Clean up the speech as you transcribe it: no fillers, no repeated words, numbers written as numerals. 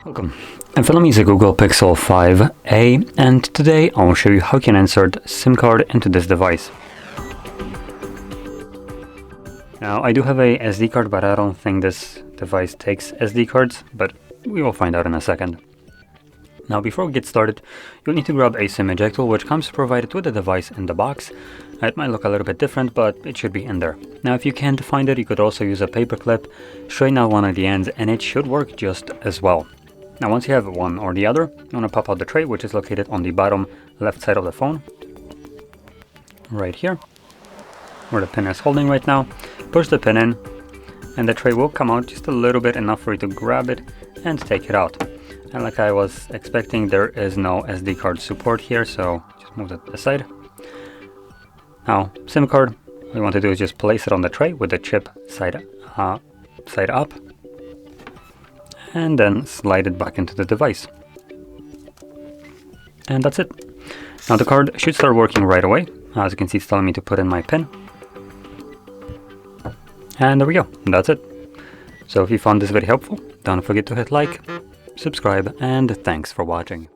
Welcome. I'm filming the Google Pixel 5a, and today I will show you how you can insert SIM card into this device. Now, I do have a SD card, but I don't think this device takes SD cards, but we will find out in a second. Now, before we get started, you'll need to grab a SIM ejector, which comes provided with the device in the box. It might look a little bit different, but it should be in there. Now, if you can't find it, you could also use a paper clip, straighten out one of the ends, and it should work just as well. Now, once you have one or the other, you want to pop out the tray, which is located on the bottom left side of the phone. Right here, where the pin is holding right now. Push the pin in, and the tray will come out just a little bit, enough for you to grab it and take it out. And like I was expecting, there is no SD card support here, so just move that aside. Now, SIM card, what you want to do is just place it on the tray with the chip side up, and then slide it back into the device. And that's it. Now the card should start working right away. As you can see, it's telling me to put in my PIN. And there we go, that's it. So if you found this video helpful, don't forget to hit like, subscribe, and thanks for watching.